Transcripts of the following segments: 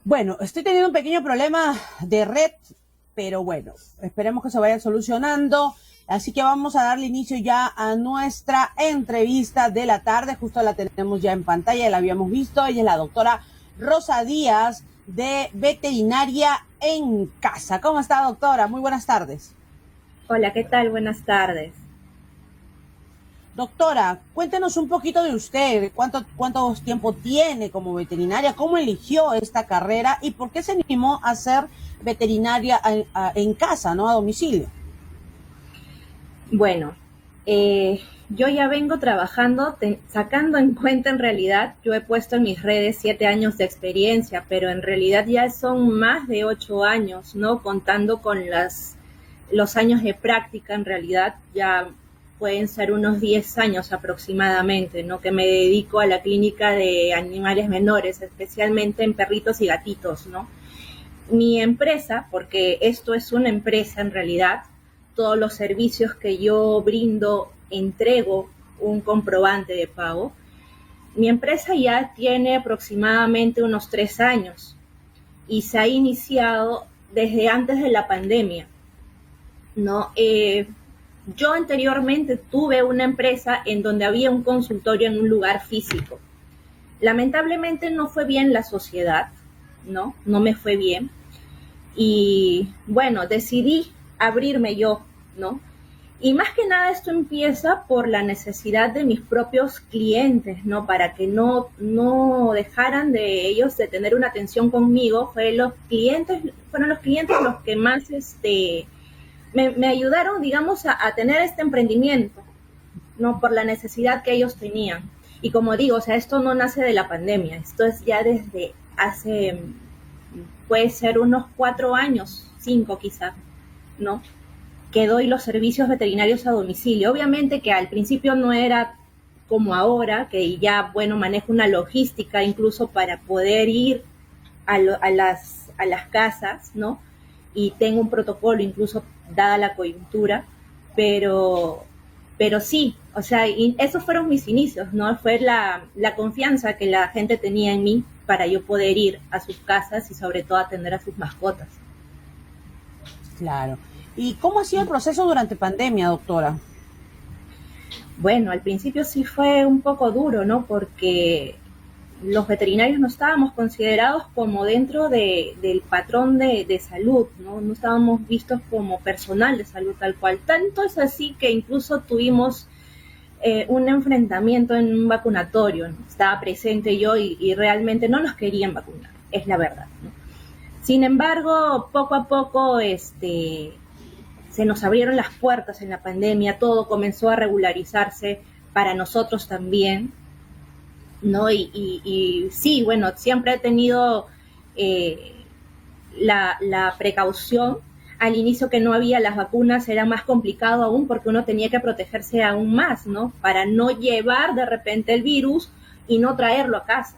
Bueno, estoy teniendo un pequeño problema de red, pero bueno, esperemos que se vaya solucionando. Así que vamos a darle inicio ya a nuestra entrevista de la tarde. Justo la tenemos ya en pantalla, la habíamos visto. Ella es la doctora Rosa Díaz de Veterinaria en Casa. ¿Cómo está, doctora? Muy buenas tardes. Hola, ¿qué tal? Buenas tardes. Doctora, cuéntenos un poquito de usted, cuánto tiempo tiene como veterinaria, cómo eligió esta carrera y por qué se animó a ser veterinaria en casa, ¿no? A domicilio. Bueno, yo ya vengo trabajando, sacando en cuenta en realidad, yo he puesto en mis redes 7 años de experiencia, pero en realidad ya son más de 8 años, ¿no? Contando con los años de práctica, en realidad ya pueden ser unos 10 años aproximadamente, ¿no? Que me dedico a la clínica de animales menores, especialmente en perritos y gatitos, ¿no? Mi empresa, porque esto es una empresa en realidad, todos los servicios que yo brindo, entrego un comprobante de pago. Mi empresa ya tiene aproximadamente unos 3 años y se ha iniciado desde antes de la pandemia, ¿no? Yo anteriormente tuve una empresa en donde había un consultorio en un lugar físico. Lamentablemente no fue bien la sociedad, ¿no? No me fue bien. Y bueno, decidí abrirme yo, ¿no? Y más que nada esto empieza por la necesidad de mis propios clientes, ¿no? Para que no dejaran de ellos de tener una atención conmigo, fueron los clientes los que más me ayudaron, digamos, a tener este emprendimiento, ¿no? Por la necesidad que ellos tenían. Y como digo, o sea, esto no nace de la pandemia, esto es ya desde hace, puede ser unos 4 años, 5 quizás, ¿no? Que doy los servicios veterinarios a domicilio. Obviamente que al principio no era como ahora, que ya, bueno, manejo una logística incluso para poder ir a las casas, ¿no? Y tengo un protocolo incluso dada la coyuntura, pero, pero sí, o sea, esos fueron mis inicios, ¿no? Fue la confianza que la gente tenía en mí para yo poder ir a sus casas y sobre todo atender a sus mascotas. Claro. ¿Y cómo ha sido el proceso durante pandemia, doctora? Bueno, al principio sí fue un poco duro, ¿no? Porque los veterinarios no estábamos considerados como dentro del patrón de salud, ¿no? No estábamos vistos como personal de salud tal cual. Tanto es así que incluso tuvimos un enfrentamiento en un vacunatorio, ¿no? Estaba presente yo y realmente no nos querían vacunar, es la verdad, ¿no? Sin embargo, poco a poco se nos abrieron las puertas en la pandemia, todo comenzó a regularizarse para nosotros también, ¿no? Y sí, bueno, siempre he tenido eh, la precaución. Al inicio que no había las vacunas era más complicado aún porque uno tenía que protegerse aún más, ¿no? Para no llevar de repente el virus y no traerlo a casa.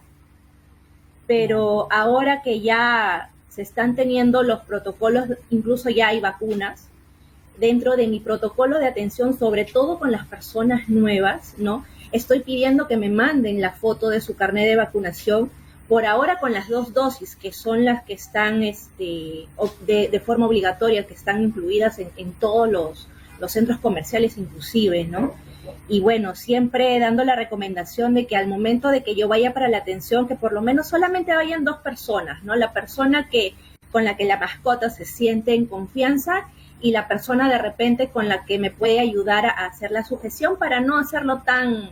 Pero ahora que ya se están teniendo los protocolos, incluso ya hay vacunas, dentro de mi protocolo de atención, sobre todo con las personas nuevas, ¿no? Estoy pidiendo que me manden la foto de su carnet de vacunación, por ahora con las 2 dosis, que son las que están de forma obligatoria, que están incluidas en todos los centros comerciales inclusive, ¿no? Y bueno, siempre dando la recomendación de que al momento de que yo vaya para la atención, que por lo menos solamente vayan 2 personas, ¿no? La persona con la que la mascota se siente en confianza y la persona de repente con la que me puede ayudar a hacer la sujeción para no hacerlo tan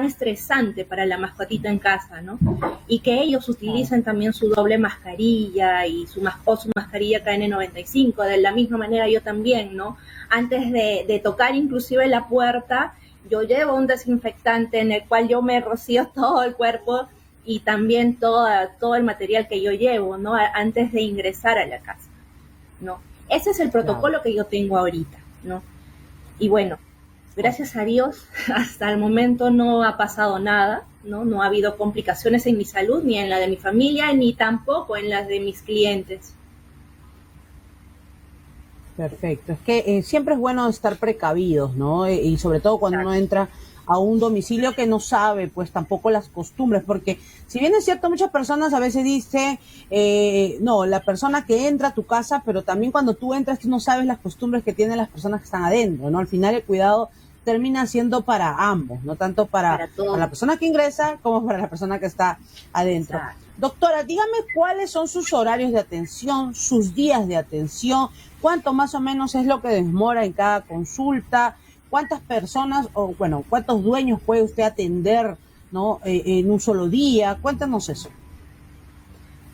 estresante para la mascotita en casa, ¿no? Y que ellos utilicen también su doble mascarilla o su mascarilla KN95, de la misma manera yo también, ¿no? Antes de tocar inclusive la puerta, yo llevo un desinfectante en el cual yo me rocío todo el cuerpo y también todo el material que yo llevo, ¿no? Antes de ingresar a la casa, ¿no? Ese es el Claro. protocolo que yo tengo ahorita, ¿no? Y bueno, gracias a Dios, hasta el momento no ha pasado nada, ¿no? No ha habido complicaciones en mi salud, ni en la de mi familia, ni tampoco en las de mis clientes. Perfecto. Es que siempre es bueno estar precavidos, ¿no? Y sobre todo cuando uno Exacto. entra a un domicilio que no sabe pues tampoco las costumbres, porque si bien es cierto, muchas personas a veces dicen, no, la persona que entra a tu casa, pero también cuando tú entras tú no sabes las costumbres que tienen las personas que están adentro, ¿no? Al final el cuidado termina siendo para ambos, no tanto para la persona que ingresa como para la persona que está adentro. Exacto. Doctora, dígame cuáles son sus horarios de atención, sus días de atención, cuánto más o menos es lo que demora en cada consulta, cuántas personas o bueno, cuántos dueños puede usted atender, ¿no? En un solo día. Cuéntanos eso.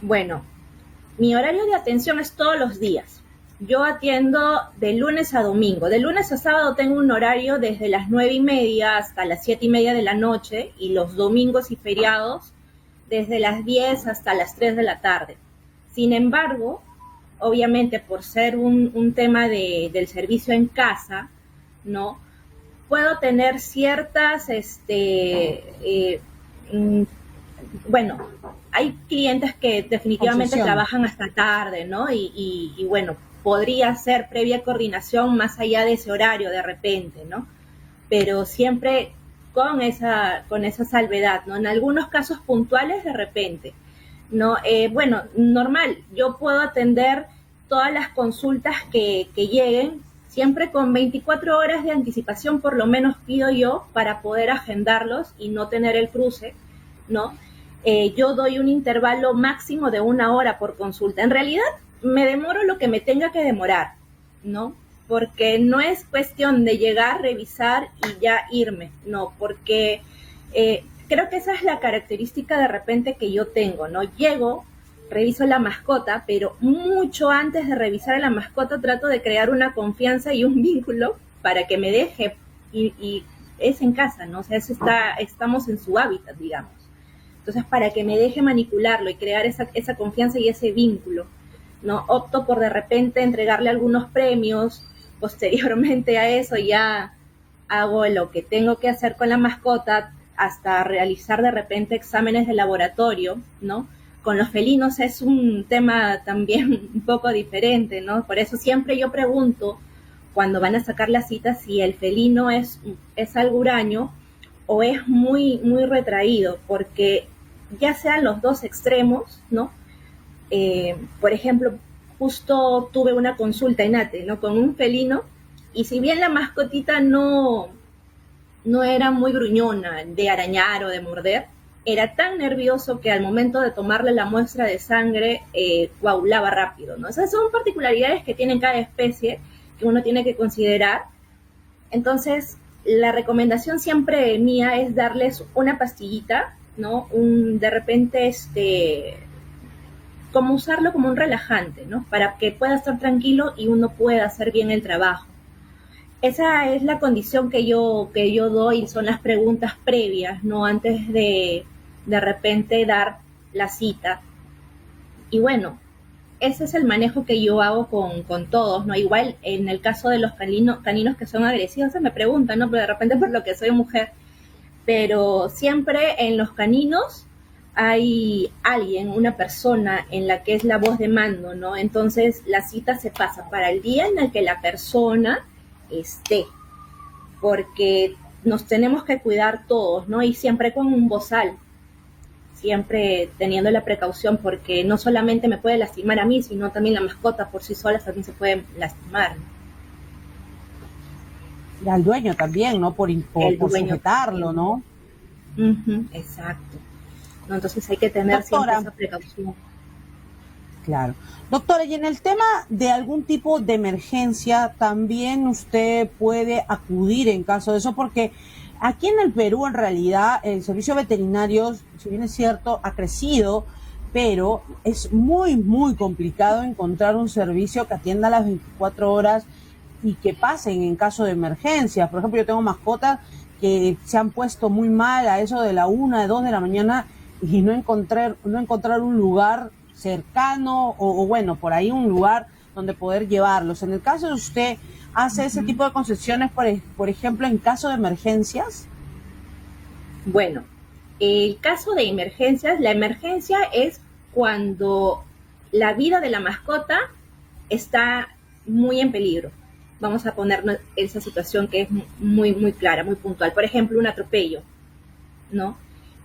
Bueno, mi horario de atención es todos los días. Yo atiendo de lunes a domingo. De lunes a sábado tengo un horario desde las 9:30 hasta las 7:30 de la noche, y los domingos y feriados desde las 10 hasta las 3 de la tarde. Sin embargo, obviamente por ser un tema del servicio en casa, ¿no? Puedo tener ciertas, bueno, hay clientes que definitivamente trabajan hasta tarde, ¿no? Y bueno, podría ser previa coordinación más allá de ese horario de repente, ¿no? Pero siempre con esa salvedad, ¿no? En algunos casos puntuales de repente, ¿no? Bueno, normal, yo puedo atender todas las consultas que lleguen, siempre con 24 horas de anticipación por lo menos pido yo, para poder agendarlos y no tener el cruce, ¿no? Yo doy un intervalo máximo de 1 hora por consulta. En realidad me demoro lo que me tenga que demorar, ¿no? Porque no es cuestión de llegar, revisar y ya irme, no, porque creo que esa es la característica de repente que yo tengo, ¿no? Llego, reviso la mascota, pero mucho antes de revisar a la mascota trato de crear una confianza y un vínculo para que me deje, y es en casa, ¿no? O sea, estamos en su hábitat, digamos. Entonces, para que me deje manipularlo y crear esa confianza y ese vínculo, ¿no? Opto por de repente entregarle algunos premios. Posteriormente a eso ya hago lo que tengo que hacer con la mascota, hasta realizar de repente exámenes de laboratorio, ¿no? Con los felinos es un tema también un poco diferente, ¿no? Por eso siempre yo pregunto, cuando van a sacar la cita, si el felino es algo huraño o es muy, muy retraído, porque ya sean los dos extremos, ¿no? Por ejemplo, justo tuve una consulta en ATE, ¿no? Con un felino, y si bien la mascotita no era muy gruñona de arañar o de morder, era tan nervioso que al momento de tomarle la muestra de sangre coagulaba rápido, ¿no? Esas son particularidades que tiene cada especie que uno tiene que considerar. Entonces, la recomendación siempre mía es darles una pastillita, ¿no? De repente, como usarlo como un relajante, ¿no? Para que pueda estar tranquilo y uno pueda hacer bien el trabajo. Esa es la condición que yo doy, son las preguntas previas, ¿no? Antes de repente dar la cita. Y bueno, ese es el manejo que yo hago con todos, ¿no? Igual en el caso de los caninos que son agresivos, se me preguntan, ¿no? Pero de repente por lo que soy mujer. Pero siempre en los caninos hay alguien, una persona en la que es la voz de mando, ¿no? Entonces la cita se pasa para el día en el que la persona esté, porque nos tenemos que cuidar todos, ¿no? Y siempre con un bozal, siempre teniendo la precaución, porque no solamente me puede lastimar a mí, sino también la mascota por sí sola también se puede lastimar, ¿no? Y al dueño también, ¿no? Por sujetarlo, ¿no? Exacto. ¿No? Entonces hay que tener siempre esa precaución. Claro. Doctora, y en el tema de algún tipo de emergencia, también usted puede acudir en caso de eso, porque aquí en el Perú, en realidad, el servicio veterinario, si bien es cierto, ha crecido, pero es muy, muy complicado encontrar un servicio que atienda las 24 horas y que pasen en caso de emergencia. Por ejemplo, yo tengo mascotas que se han puesto muy mal a eso de la 1, 2 de la mañana y no encontrar un lugar cercano o bueno, por ahí un lugar donde poder llevarlos. En el caso de usted, ¿hace ese tipo de concesiones, por ejemplo, en caso de emergencias? Bueno, el caso de emergencias, la emergencia es cuando la vida de la mascota está muy en peligro. Vamos a ponernos esa situación que es muy, muy clara, muy puntual. Por ejemplo, un atropello, ¿no?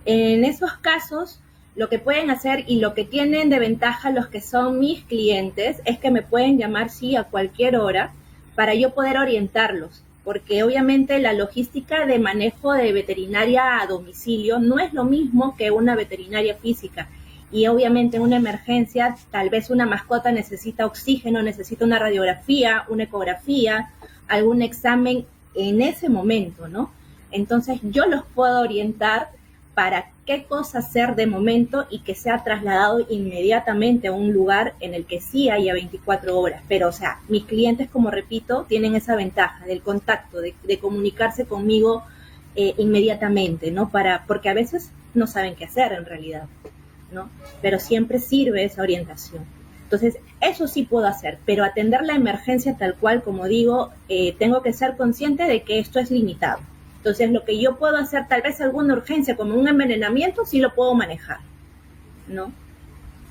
En esos casos, lo que pueden hacer y lo que tienen de ventaja los que son mis clientes es que me pueden llamar, sí, a cualquier hora para yo poder orientarlos, porque obviamente la logística de manejo de veterinaria a domicilio no es lo mismo que una veterinaria física. Y obviamente en una emergencia, tal vez una mascota necesita oxígeno, necesita una radiografía, una ecografía, algún examen en ese momento, ¿no? Entonces yo los puedo orientar para qué cosa hacer de momento y que sea trasladado inmediatamente a un lugar en el que sí haya 24 horas. Pero, o sea, mis clientes, como repito, tienen esa ventaja del contacto, de comunicarse conmigo inmediatamente, ¿no? Porque a veces no saben qué hacer en realidad, ¿no? Pero siempre sirve esa orientación. Entonces, eso sí puedo hacer, pero atender la emergencia tal cual, como digo, tengo que ser consciente de que esto es limitado. Entonces, lo que yo puedo hacer, tal vez alguna urgencia como un envenenamiento, sí lo puedo manejar, ¿no?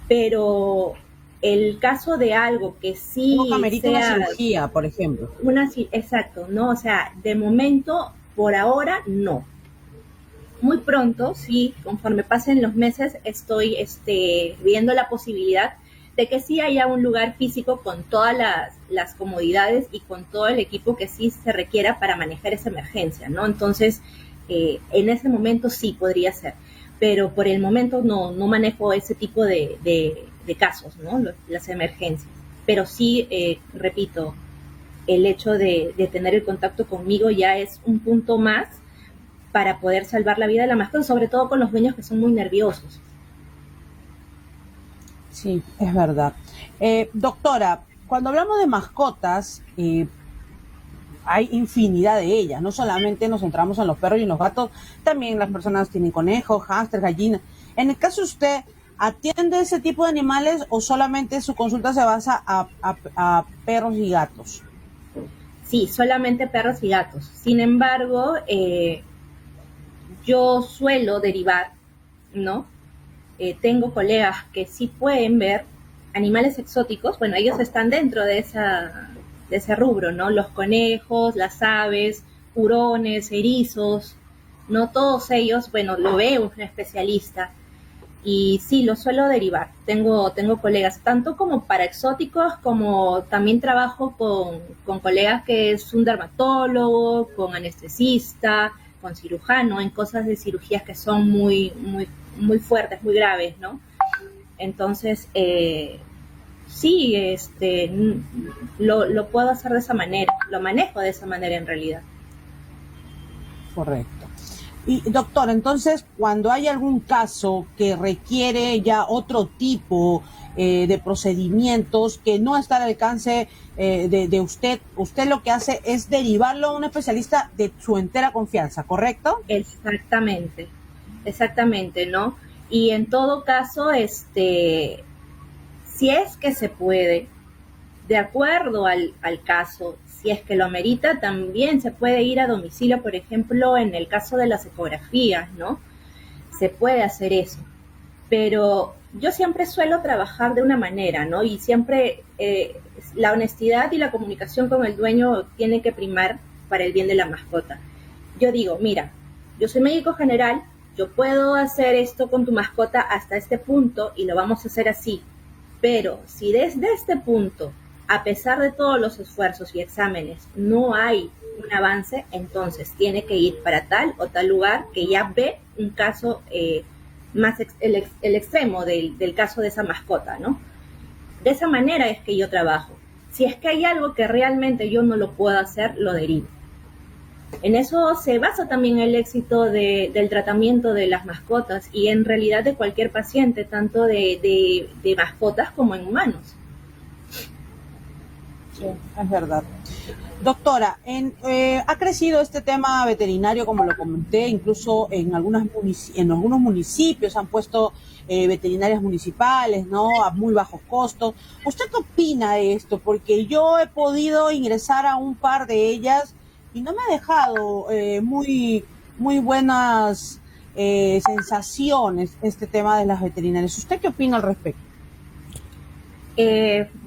Pero el caso de algo que sí como que amerita sea una cirugía, por ejemplo. exacto, ¿no? O sea, de momento, por ahora, no. Muy pronto, sí, conforme pasen los meses, estoy viendo la posibilidad de que sí haya un lugar físico con todas las comodidades y con todo el equipo que sí se requiera para manejar esa emergencia, ¿no? Entonces, en ese momento sí podría ser, pero por el momento no manejo ese tipo de casos, ¿no? Las emergencias. Pero sí, repito, el hecho de tener el contacto conmigo ya es un punto más para poder salvar la vida de la mascota, sobre todo con los dueños que son muy nerviosos. Sí, es verdad. Doctora, cuando hablamos de mascotas, hay infinidad de ellas. No solamente nos centramos en los perros y en los gatos, también las personas tienen conejos, hámster, gallinas. En el caso de usted, ¿atiende ese tipo de animales o solamente su consulta se basa a perros y gatos? Sí, solamente perros y gatos. Sin embargo, yo suelo derivar, ¿no? Tengo colegas que sí pueden ver animales exóticos, bueno, ellos están dentro de ese rubro, ¿no? Los conejos, las aves, hurones, erizos, ¿no? Todos ellos, bueno, lo ve un especialista y sí, lo suelo derivar. Tengo colegas, tanto como para exóticos, como también trabajo con colegas que es un dermatólogo, con anestesista, con cirujano, en cosas de cirugías que son muy, muy, muy fuertes, muy graves, ¿no? Entonces, sí, lo puedo hacer de esa manera, lo manejo de esa manera en realidad. Correcto. Y doctor, entonces, cuando hay algún caso que requiere ya otro tipo de procedimientos que no está al alcance de usted lo que hace es derivarlo a un especialista de su entera confianza, ¿correcto? Exactamente, exactamente, ¿no? Y en todo caso, si es que se puede, de acuerdo al caso, si es que lo amerita, también se puede ir a domicilio, por ejemplo, en el caso de las ecografías, ¿no? Se puede hacer eso. Pero yo siempre suelo trabajar de una manera, ¿no? Y siempre la honestidad y la comunicación con el dueño tiene que primar para el bien de la mascota. Yo digo, mira, yo soy médico general, yo puedo hacer esto con tu mascota hasta este punto y lo vamos a hacer así. Pero si desde este punto, a pesar de todos los esfuerzos y exámenes, no hay un avance, entonces tiene que ir para tal o tal lugar que ya ve un caso más el extremo del caso de esa mascota, ¿no? De esa manera es que yo trabajo. Si es que hay algo que realmente yo no lo puedo hacer, lo derivo. En eso se basa también el éxito del tratamiento de las mascotas y en realidad de cualquier paciente, tanto de mascotas como en humanos. Sí, es verdad. Doctora, ha crecido este tema veterinario, como lo comenté, incluso en algunos municipios han puesto veterinarias municipales, ¿no? A muy bajos costos. ¿Usted qué opina de esto? Porque yo he podido ingresar a un par de ellas y no me ha dejado muy buenas sensaciones este tema de las veterinarias. ¿Usted qué opina al respecto?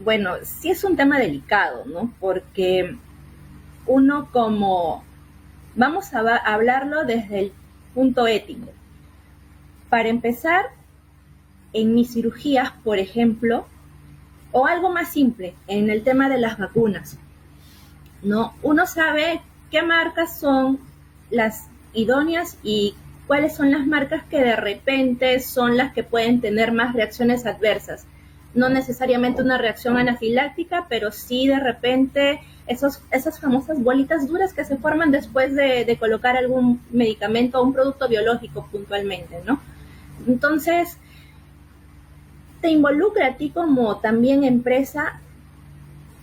Bueno, sí es un tema delicado, ¿no? Porque uno como, vamos a hablarlo desde el punto ético. Para empezar, en mis cirugías, por ejemplo, o algo más simple, en el tema de las vacunas, ¿no? Uno sabe qué marcas son las idóneas y cuáles son las marcas que de repente son las que pueden tener más reacciones adversas. No necesariamente una reacción anafiláctica, pero sí de repente esas famosas bolitas duras que se forman después de colocar algún medicamento o un producto biológico puntualmente, ¿no? Entonces, te involucra a ti como también empresa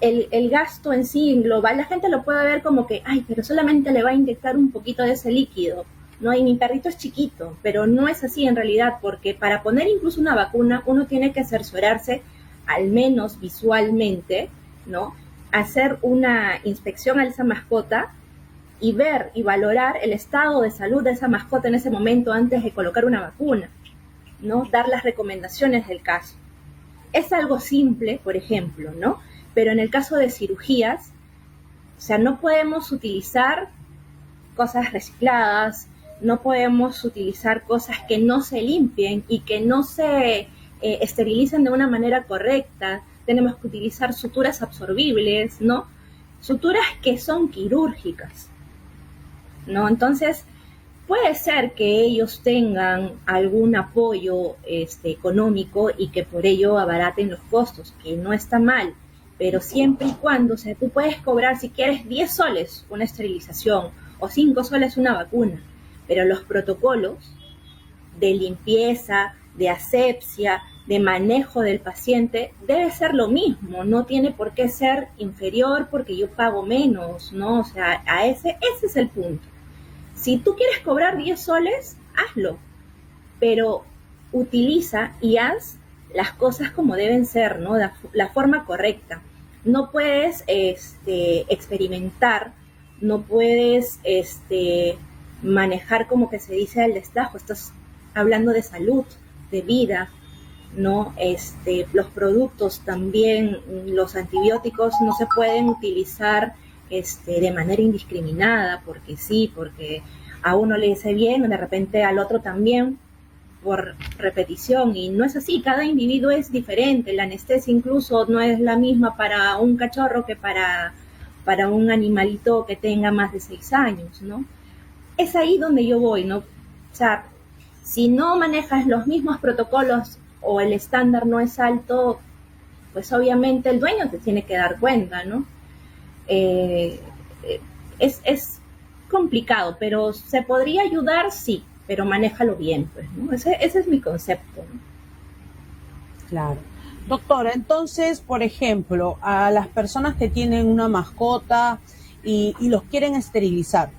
el gasto en sí global. La gente lo puede ver como que, ay, pero solamente le va a inyectar un poquito de ese líquido, ¿no? Y mi perrito es chiquito, pero no es así en realidad, porque para poner incluso una vacuna, uno tiene que cerciorarse, al menos visualmente, ¿no? Hacer una inspección a esa mascota y ver y valorar el estado de salud de esa mascota en ese momento antes de colocar una vacuna, ¿no? Dar las recomendaciones del caso. Es algo simple, por ejemplo, ¿no? Pero en el caso de cirugías, o sea, no podemos utilizar cosas recicladas, no podemos utilizar cosas que no se limpien y que no se esterilicen de una manera correcta. Tenemos que utilizar suturas absorbibles, ¿no? Suturas que son quirúrgicas, ¿no? Entonces, puede ser que ellos tengan algún apoyo económico y que por ello abaraten los costos, que no está mal, pero siempre y cuando, o sea, tú puedes cobrar si quieres 10 soles una esterilización o 5 soles una vacuna, pero los protocolos de limpieza, de asepsia, de manejo del paciente debe ser lo mismo, no tiene por qué ser inferior porque yo pago menos, ¿no? O sea, ese es el punto. Si tú quieres cobrar 10 soles, hazlo, pero utiliza y haz las cosas como deben ser, ¿no? La forma correcta. No puedes experimentar, no puedes manejar como que se dice al destajo. Estás hablando de salud, de vida, ¿no? Los productos también, los antibióticos no se pueden utilizar de manera indiscriminada, porque sí, porque a uno le hace bien, de repente al otro también, por repetición, y no es así, cada individuo es diferente, la anestesia incluso no es la misma para un cachorro que para un animalito que tenga más de 6 años, ¿no? Es ahí donde yo voy, ¿no? O sea, si no manejas los mismos protocolos o el estándar no es alto, pues obviamente el dueño te tiene que dar cuenta, ¿no? Es complicado, pero se podría ayudar, sí, pero manéjalo bien, pues, ¿no? Ese es mi concepto, ¿no? Claro. Doctora, entonces, por ejemplo, a las personas que tienen una mascota y los quieren esterilizar,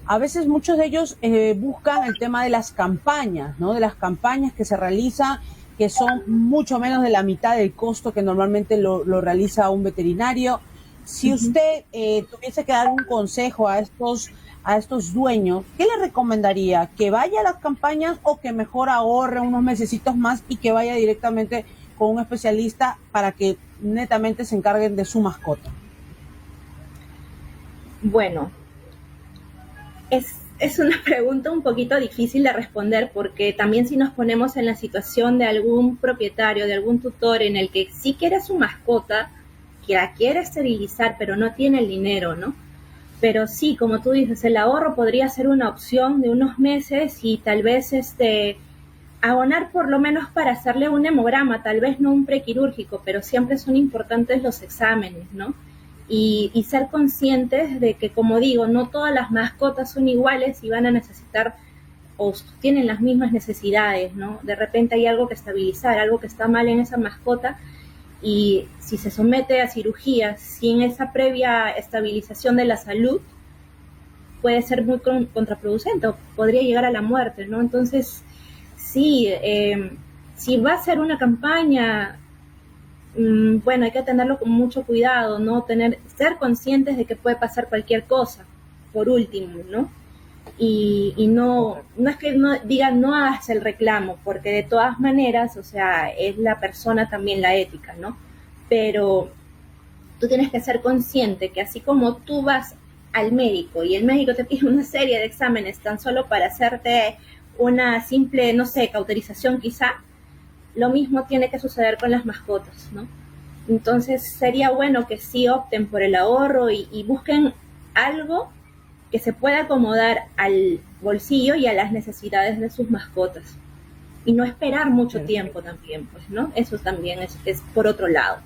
a veces muchos de ellos buscan el tema de las campañas, ¿no? De las campañas que se realizan, que son mucho menos de la mitad del costo que normalmente lo realiza un veterinario. Si usted tuviese que dar un consejo a estos dueños, ¿qué le recomendaría? ¿Que vaya a las campañas o que mejor ahorre unos mesecitos más y que vaya directamente con un especialista para que netamente se encarguen de su mascota? Bueno, es una pregunta un poquito difícil de responder, porque también si nos ponemos en la situación de algún propietario, de algún tutor en el que sí quiere su mascota, que la quiere esterilizar pero no tiene el dinero, ¿no? Pero sí, como tú dices, el ahorro podría ser una opción de unos meses y tal vez abonar por lo menos para hacerle un hemograma, tal vez no un prequirúrgico, pero siempre son importantes los exámenes, ¿no? Y ser conscientes de que, como digo, no todas las mascotas son iguales y van a necesitar o tienen las mismas necesidades, ¿no? De repente hay algo que estabilizar, algo que está mal en esa mascota, y si se somete a cirugía sin esa previa estabilización de la salud, puede ser muy contraproducente o podría llegar a la muerte, ¿no? Entonces, sí, si va a ser una campaña, bueno, hay que tenerlo con mucho cuidado, ¿no? Ser conscientes de que puede pasar cualquier cosa, por último, ¿no? Y no es que no digan no hagas el reclamo, porque de todas maneras, o sea, es la persona también la ética, ¿no? Pero tú tienes que ser consciente que así como tú vas al médico y el médico te pide una serie de exámenes tan solo para hacerte una simple, no sé, cauterización quizá, lo mismo tiene que suceder con las mascotas, ¿no? Entonces sería bueno que sí opten por el ahorro y busquen algo que se pueda acomodar al bolsillo y a las necesidades de sus mascotas. Y no esperar mucho tiempo también, pues, ¿no? Eso también es por otro lado.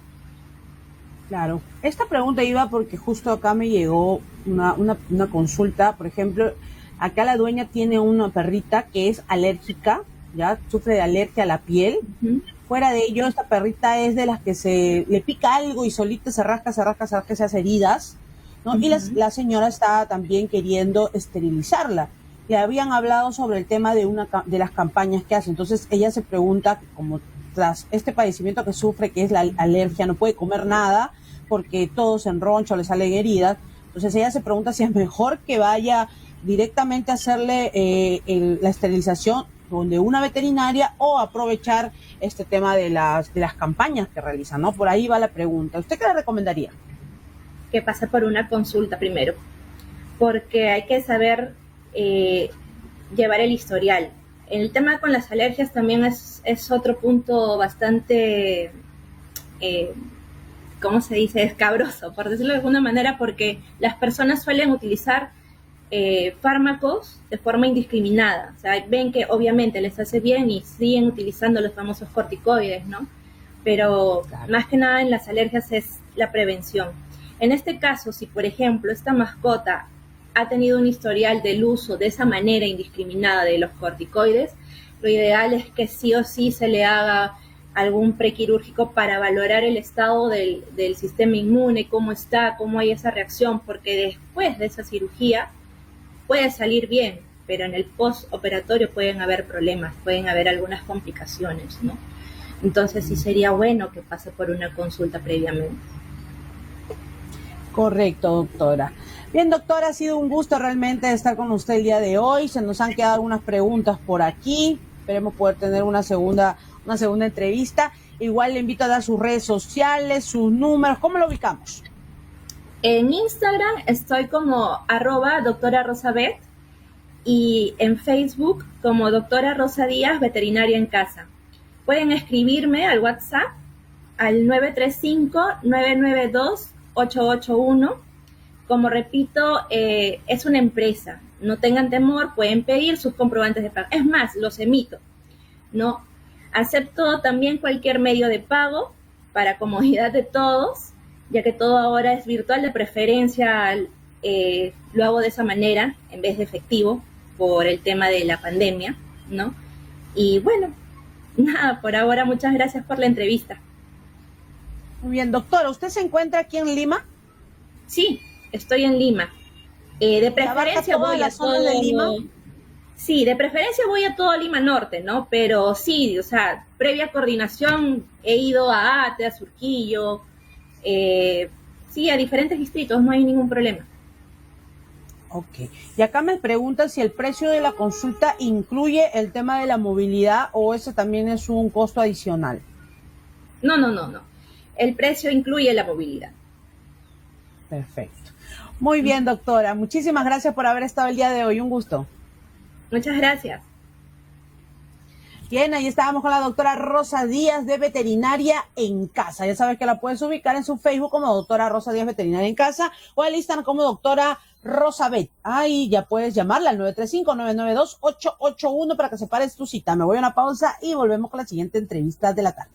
Claro. Esta pregunta iba porque justo acá me llegó una consulta. Por ejemplo, acá la dueña tiene una perrita que es alérgica, ya sufre de alergia a la piel. Uh-huh. Fuera de ello, esta perrita es de las que se le pica algo y solita se rasca, se hace heridas, ¿no? Uh-huh. Y la señora está también queriendo esterilizarla. Le habían hablado sobre el tema de las campañas que hace. Entonces ella se pregunta, como tras este padecimiento que sufre, que es la alergia, no puede comer nada porque todo se enroncha o le salen heridas. Entonces ella se pregunta si es mejor que vaya directamente a hacerle la esterilización donde una veterinaria o aprovechar este tema de las campañas que realizan, ¿no? Por ahí va la pregunta. ¿Usted qué le recomendaría? Que pase por una consulta primero, porque hay que saber llevar el historial. El tema con las alergias también es otro punto bastante, ¿cómo se dice? Escabroso, por decirlo de alguna manera, porque las personas suelen utilizar fármacos de forma indiscriminada. O sea, ven que obviamente les hace bien y siguen utilizando los famosos corticoides, ¿no? Pero claro, más que nada en las alergias es la prevención. En este caso, si por ejemplo esta mascota ha tenido un historial del uso de esa manera indiscriminada de los corticoides, lo ideal es que sí o sí se le haga algún prequirúrgico para valorar el estado del sistema inmune, cómo está, cómo hay esa reacción, porque después de esa cirugía puede salir bien, pero en el postoperatorio pueden haber problemas, pueden haber algunas complicaciones, ¿no? Entonces sí sería bueno que pase por una consulta previamente. Correcto, doctora. Bien, doctora, ha sido un gusto realmente estar con usted el día de hoy. Se nos han quedado algunas preguntas por aquí. Esperemos poder tener una segunda entrevista. Igual le invito a dar sus redes sociales, sus números. ¿Cómo lo ubicamos? En Instagram estoy como @doctora_rosabet y en Facebook como doctora Rosa Díaz, veterinaria en casa. Pueden escribirme al WhatsApp al 935-992-881. Como repito, es una empresa. No tengan temor, pueden pedir sus comprobantes de pago. Es más, los emito, ¿no? Acepto también cualquier medio de pago para comodidad de todos, ya que todo ahora es virtual, de preferencia lo hago de esa manera en vez de efectivo por el tema de la pandemia, ¿no? Y bueno, nada, por ahora muchas gracias por la entrevista. Muy bien, doctora, ¿usted se encuentra aquí en Lima? Sí, estoy en Lima. De preferencia voy a todo de Lima. Sí, de preferencia voy a todo Lima Norte, ¿no? Pero sí, o sea, previa coordinación he ido a Ate, a Surquillo, sí, a diferentes distritos, no hay ningún problema. Ok. Y acá me preguntan si el precio de la consulta incluye el tema de la movilidad o ese también es un costo adicional. No. El precio incluye la movilidad. Perfecto. Muy bien, doctora. Muchísimas gracias por haber estado el día de hoy. Un gusto. Muchas gracias. Bien, ahí estábamos con la doctora Rosa Díaz de Veterinaria en Casa. Ya sabes que la puedes ubicar en su Facebook como doctora Rosa Díaz Veterinaria en Casa o al Instagram como doctora Rosabet. Ahí ya puedes llamarla al 935-992-881 para que separes tu cita. Me voy a una pausa y volvemos con la siguiente entrevista de la tarde.